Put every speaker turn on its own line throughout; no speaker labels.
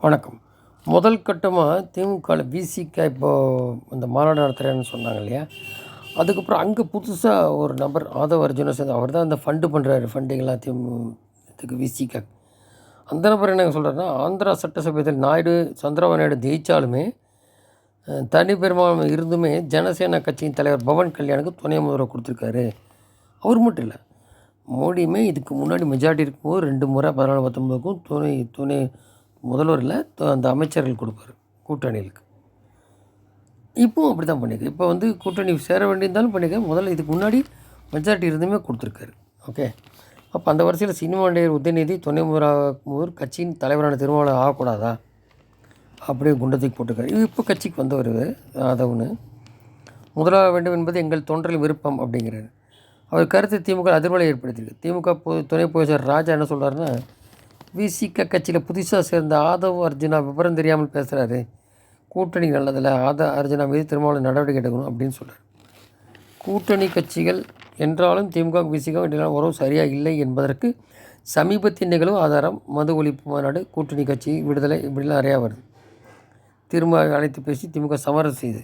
வணக்கம். முதல் கட்டமாக திமுகவில் விசிக இப்போது இந்த மாநாடு நடத்துகிறேன்னு சொன்னாங்க இல்லையா? அதுக்கப்புறம் அங்கே புதுசாக ஒரு நபர் ஆதவ அர்ஜுனா சேர்ந்து அவர் தான் அந்த ஃபண்டு பண்ணுறாரு, ஃபண்டிங்லாம் இதுக்கு விசிக. அந்த நபர் என்ன சொல்கிறாருன்னா, ஆந்திரா சட்டசபையில் சந்திரபாபு நாயுடு ஜெயித்தாலுமே தனி பெரும்பான்மை இருந்துமே ஜனசேனா கட்சியின் தலைவர் பவன் கல்யாணுக்கு துணை முதல்வர் கொடுத்துருக்காரு. அவர் மட்டும் இல்லை, மோடியுமே இதுக்கு முன்னாடி மெஜாரிட்டி இருக்கும்போது 2 முறை 14-19க்கும் துணை முதல்வர் இல்லை, அந்த அமைச்சர்கள் கொடுப்பார் கூட்டணிகளுக்கு. இப்போவும் அப்படி தான் பண்ணியிருக்கு. இப்போ வந்து கூட்டணி சேர வேண்டியிருந்தாலும் பண்ணியிருக்காரு. முதல்ல இதுக்கு முன்னாடி மெஜாரிட்டி இருந்துமே கொடுத்துருக்காரு. ஓகே. அப்போ அந்த வரிசையில் சினிமா நடிகர் உதயநிதி துணை முதல்வர் கட்சியின் தலைவரான திருமாவளவன் ஆகக்கூடாதா அப்படியே குண்டத்துக்கு போட்டிருக்காரு. இப்போ கட்சிக்கு வந்தவர் ஆதவனு முதலாக வேண்டும் என்பது எங்கள் தொண்டரின் விருப்பம் அப்படிங்கிறாரு. அவர் கருத்து திமுக அதிர்வலை ஏற்படுத்தியிருக்கு. திமுக துணை பொதுச்செயலர் ராஜா என்ன சொல்கிறாருன்னா, விசிக கட்சியில் புதுசாக சேர்ந்த ஆதவ் அர்ஜுனா விவரம் தெரியாமல் பேசுகிறாரு, கூட்டணி நல்லதில்லை, அர்ஜுனா மீது திருமாவளவன் நடவடிக்கை எடுக்கணும் அப்படின்னு சொல்கிறார். கூட்டணி கட்சிகள் என்றாலும் திமுக விசிக இடையிலான உறவு சரியாக இல்லை என்பதற்கு சமீபத்திய நிகழ்வு ஆதாரம். மது ஒழிப்பு மாநாடு, கூட்டணி கட்சி விடுதலை, இப்படிலாம் நிறையா வருது. திருமாவை அழைத்து பேசி திமுக சமரசம் செய்து.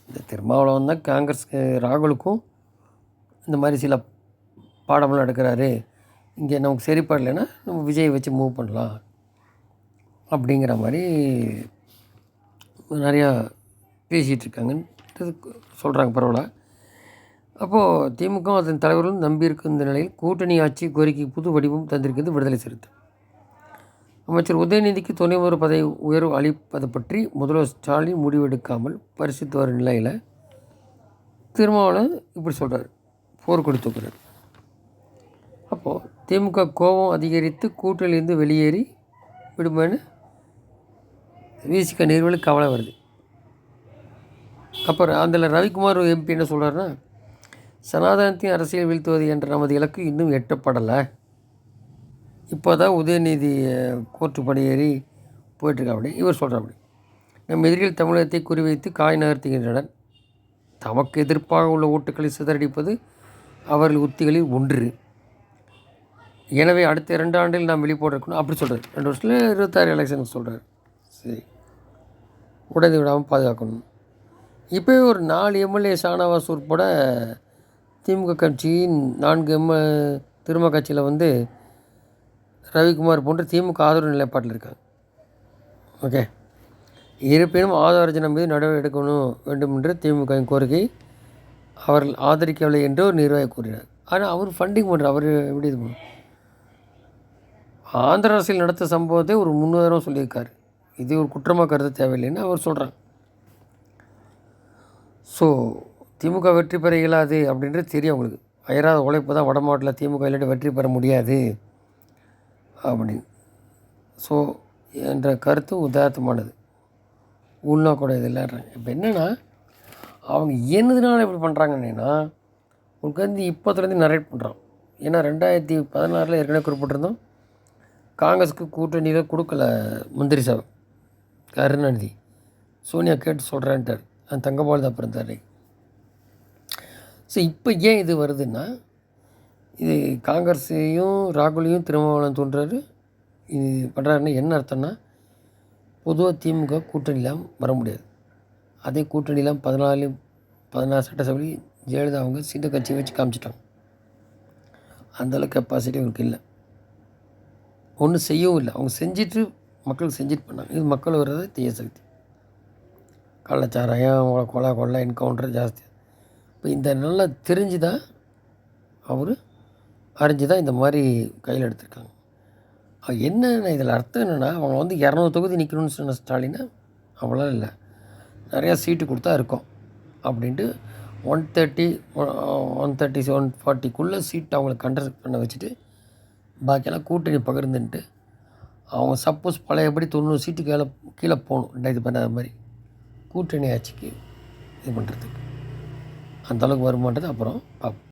இந்த திருமாவளவன் தான் காங்கிரஸ் ராகுலுக்கும் இந்த மாதிரி சில பாடமெல்லாம் எடுக்கிறாரு, இங்கே நமக்கு சரிப்படலைன்னா நம்ம விஜய் வச்சு மூவ் பண்ணலாம் அப்படிங்கிற மாதிரி நிறையா பேசிகிட்டு இருக்காங்கன்றது சொல்கிறாங்க. பரவாயில்ல. அப்போது திமுக அதன் தலைவர்களும் நம்பியிருக்கும் இந்த நிலையில் கூட்டணி ஆட்சி கோரிக்கை புது வடிவம் தந்திருக்கிறது விடுதலை சிறுத்தை. அமைச்சர் உதயநிதிக்கு துணை முதல்வர் பதவி உயர்வு அளிப்பது பற்றி முதல்வர் ஸ்டாலின் முடிவெடுக்காமல் பரிசித்து வரும் நிலையில் திருமாவளவன் இப்படி சொல்கிறார், போர்க்கொடி தூக்குறார். அப்போது திமுக கோபம் அதிகரித்து கூட்டணியிலிருந்து வெளியேறி விடுமேன்னு விசிக நிறுவனங்களுக்கு கவலை வருது. அப்புறம் அதில் ரவிக்குமார் எம்பி என்ன சொல்கிறாருன்னா, சனாதனத்தின் அரசியல் வீழ்த்துவது என்ற நமது இலக்கு இன்னும் எட்டப்படலை. இப்போ தான் உதயநிதி கோர்ட்டு படியேறி போயிட்டுருக்காப்படி. இவர் சொல்கிறாப்படி, நம் எதிரிகள் தமிழகத்தை குறிவைத்து காய் நகர்த்துகின்றனர். தமக்கு எதிர்ப்பாக உள்ள ஓட்டுக்களை சிதறடிப்பது அவர்கள் உத்திகளில் ஒன்று. எனவே அடுத்த 2 ஆண்டில் நாம் வெளிப்போட இருக்கணும் அப்படி சொல்கிறார். 2 வருஷத்தில் 26 எலெக்ஷனுக்கு சொல்கிறார். சரி, உடனே விடாமல் பாதுகாக்கணும். இப்போ ஒரு 4 எம்எல்ஏ ஷானவாஸ் உட்பட திமுக கட்சியின் 4 திரும்ப கட்சியில் வந்து ரவிக்குமார் போன்ற திமுக ஆதரவு நிலைப்பாட்டில் இருக்காங்க. ஓகே. இருப்பினும் ஆதவ அர்ஜுனா மீது நடவடிக்கை எடுக்கணும் வேண்டும் என்ற திமுகவின் கோரிக்கை அவர்கள் ஆதரிக்கவில்லை என்று ஒரு நிர்வாகி கூறினார். ஆனால் அவர் ஃபண்டிங் பண்ணுறார். அவர் எப்படி இது பண்ணும்? ஆந்திர அரசியல் நடத்த சம்பவத்தை ஒரு முன்னுதாரணம் சொல்லியிருக்காரு. இது ஒரு குற்றமாக கருத தேவையில்லைன்னு அவர் சொல்கிறாங்க. ஸோ திமுக வெற்றி பெற இயலாது அப்படின்றது தெரியும் அவங்களுக்கு. அயராத உழைப்பு தான் வட மாவட்டத்தில் திமுக இல்லாட்டி வெற்றி பெற முடியாது அப்படின்னு. ஸோ என்ற கருத்து உதாரணமானது, உள்நோக்கோட இது இல்லைன்றாங்க. இப்போ என்னென்னா, அவங்க என்னதுனால இப்படி பண்ணுறாங்கன்னா, உங்களுக்கு வந்து இப்போத்துலேருந்து நரேட் பண்ணுறான். ஏன்னா 2016 ஏற்கனவே குறிப்பிட்டிருந்தோம், காங்கிரஸுக்கு கூட்டணியில் கொடுக்கல மந்திரி சபை. கருணாநிதி சோனியா கேட்டு சொல்கிறேன்ட்டார். அந்த தங்கபால் தான் பிறந்தார். ஸோ இப்போ ஏன் இது வருதுன்னா, இது காங்கிரஸையும் ராகுலையும் திருமாவளவன் தோன்றாரு இது பண்ணுறாருன்னா என்ன அர்த்தம்னா, பொதுவாக திமுக கூட்டணிலாம் வர முடியாது. அதே கூட்டணிலாம் 16 சட்டசபையில் ஜெயலலிதா அவங்க சின்ன கட்சியை வச்சு காமிச்சிட்டாங்க. அந்தளவுக்கு கெப்பாசிட்டி அவங்களுக்கு இல்லை, ஒன்றும் செய்யவும் இல்லை. அவங்க செஞ்சுட்டு மக்களுக்கு செஞ்சுட்டு பண்ணாங்க. இது மக்கள் வர்றது தீய சக்தி, கள்ளச்சாராயம், கொலை என்கவுண்டர் ஜாஸ்தி. இப்போ இந்த நல்லா தெரிஞ்சு தான் அவர் அறிஞ்சு தான் இந்த மாதிரி கையில் எடுத்திருக்காங்க. என்னென்ன இதில் அர்த்தம் என்னென்னா, அவங்க வந்து 200 தொகுதி நிற்கணும்னு சொன்ன ஸ்டாலினை அவ்வளோ இல்லை, நிறையா சீட்டு கொடுத்தா இருக்கும் அப்படின்ட்டு 130 140க்குள்ளே சீட்டு அவங்களுக்கு கண்டக்ட் பண்ண வச்சுட்டு பாக்கியெல்லாம் கூட்டணி பகிர்ந்துன்ட்டு அவங்க சப்போஸ் பழையபடி 90 சீட்டு கீழே போகணும். இது பண்ணாத மாதிரி கூட்டணி ஆட்சிக்கு இது பண்ணுறதுக்கு அந்தளவுக்கு வருமானது அப்புறம் பார்ப்போம்.